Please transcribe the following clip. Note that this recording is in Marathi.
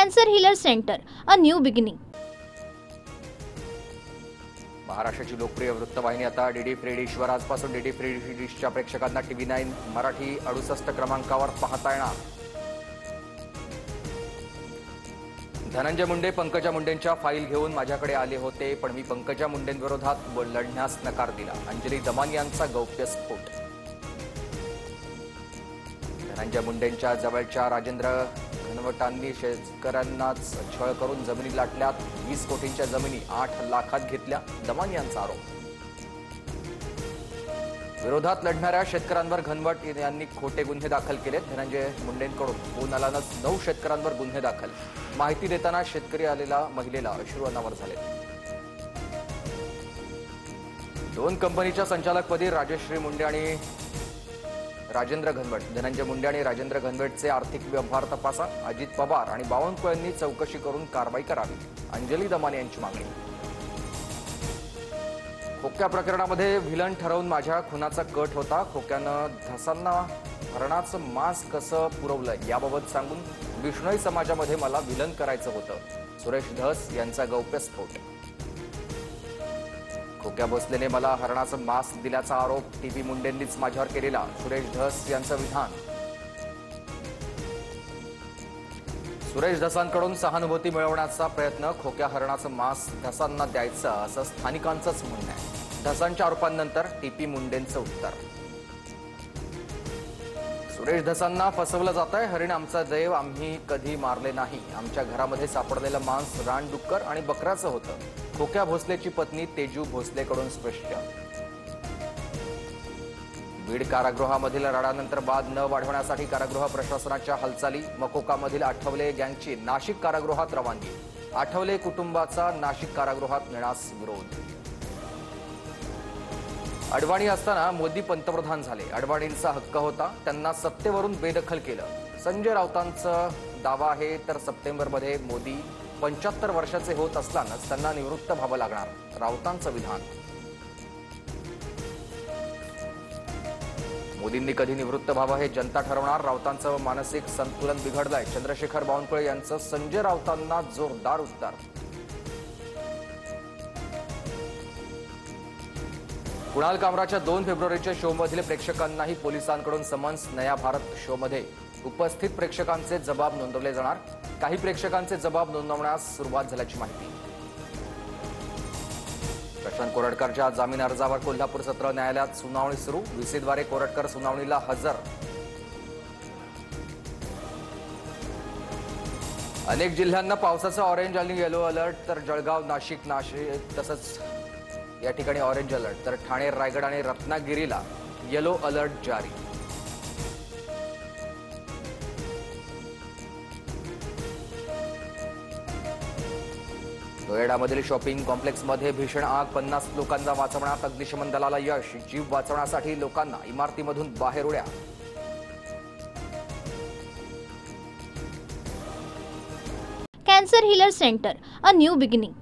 Cancer healer centre, a new beginning. महाराष्ट्राची लोकप्रिय वृत्तवाहिनी आता डीडी फ्री डिशवर आजपासून डीडी फ्री डिशच्या प्रेक्षकांना TV9 मराठी 68 क्रमांकावर पाहता येणार। धनंजय मुंडे पंकजा मुंडेंच्या फाईल घेऊन माझ्याकडे आले होते, पण मी पंकजा मुंडेंविरोधात लढण्यास नकार दिला। अंजली दमानी यांचा गौप्यस्फोट। धनंजय मुंडेंच्या जवळच्या राजेंद्र घनवटांनी शेतकऱ्यांनाच छळ करून जमिनी लाटल्यात। 20 कोटींच्या जमिनी 8 लाखात घेतल्या, दमानी यांचा आरोप। विरोधात लढणाऱ्या शेतकऱ्यांवर घनवट यांनी खोटे गुन्हे दाखल केलेत। धनंजय मुंडेंकडून फोन आल्यानंच 9 शेतकऱ्यांवर गुन्हे दाखल। माहिती देताना शेतकरी आलेल्या महिलेला अश्रू अनावर झाले। 2 कंपनीच्या संचालकपदी राजश्री मुंडे आणि राजेंद्र घनवट। धनंजय मुंडे आणि राजेंद्र घनवटचे आर्थिक व्यवहार तपासा। अजित पवार आणि बावनकुळे यांनी चौकशी करून कारवाई करावी, अंजली दमानी यांची मागणी। खोक्या प्रकरणामध्ये व्हिलन ठरवून माझ्या खुनाचा कट होता। खोक्यानं धसांना हरणाचं मांस कसं पुरवलं याबाबत सांगून विष्णोई समाजामध्ये मला व्हिलन करायचं होतं। सुरेश धस यांचा गौप्यस्फोट। खोक्या भोसलेने मला हरणाचं मांस दिल्याचा आरोप टीव्ही मुंडेंनीच माझ्यावर केलेला, सुरेश धस यांचं विधान। सुरेश धसांकडून सहानुभूती मिळवण्याचा प्रयत्न, खोक्या हरणाचं मांस धसांना द्यायचं असं स्थानिकांचंच म्हणणं आहे। धसांच्या आरोपांनंतर टीपी मुंडेंचं उत्तर। सुरेश धसांना फसवलं जातंय। हरिण आमचा दैव, आम्ही कधी मारले नाही। आमच्या घरामध्ये सापडलेलं मांस रानडुक्कर आणि बकऱ्याचं होतं। खोक्या भोसलेची पत्नी तेजू भोसलेकडून स्पष्ट। बीड कारागृहामधील राडानंतर वाद न वाढवण्यासाठी कारागृह प्रशासनाच्या हालचाली। मकोकामधील आठवले गँगची नाशिक कारागृहात रवानगी। आठवले कुटुंबाचा नाशिक कारागृहात नेण्यास विरोध। अडवाणी असताना मोदी पंतप्रधान झाले। अडवाणींचा हक्क होता, त्यांना सत्तेवरून बेदखल केलं। संजय राऊतांचा दावा आहे, तर सप्टेंबरमध्ये मोदी 75 वर्षाचे होत असतानाच त्यांना निवृत्त व्हावं लागणार, राऊतांचं विधान। मोदींनी कधी निवृत्त व्हावं हे जनता ठरवणार, राऊतांचं मानसिक संतुलन बिघडलंय। चंद्रशेखर बावनकुळे यांचं संजय राऊतांना जोरदार उत्तर। कुणाल कामराच्या 2 फेब्रुवारीच्या शोमधील प्रेक्षकांनाही पोलिसांकडून समन्स। नया भारत शोमध्ये उपस्थित प्रेक्षकांचे जबाब नोंदवले जाणार। काही प्रेक्षकांचे जबाब नोंदवण्यास सुरुवात झाल्याची माहिती। प्रशांत कोरटकरच्या जामीन अर्जावर कोल्हापूर सत्र न्यायालयात सुनावणी सुरू। व्हीसीद्वारे कोरटकर सुनावणीला हजर। अनेक जिल्ह्यांना पावसाचा ऑरेंज आणि येलो अलर्ट, तर जळगाव नाशिक तसंच या ठिकाणी ऑरेंज अलर्ट, तर ठाणे रायगड आणि रत्नागिरीला येलो अलर्ट जारी। नोएडामधील शॉपिंग कॉम्प्लेक्समध्ये भीषण आग, 50 लोकांना वाचवण्यात अग्निशमन दलाला यश। जीव वाचवण्यासाठी लोकांना इमारतीमधून बाहेर उड्या। Cancer healer centre, a new beginning.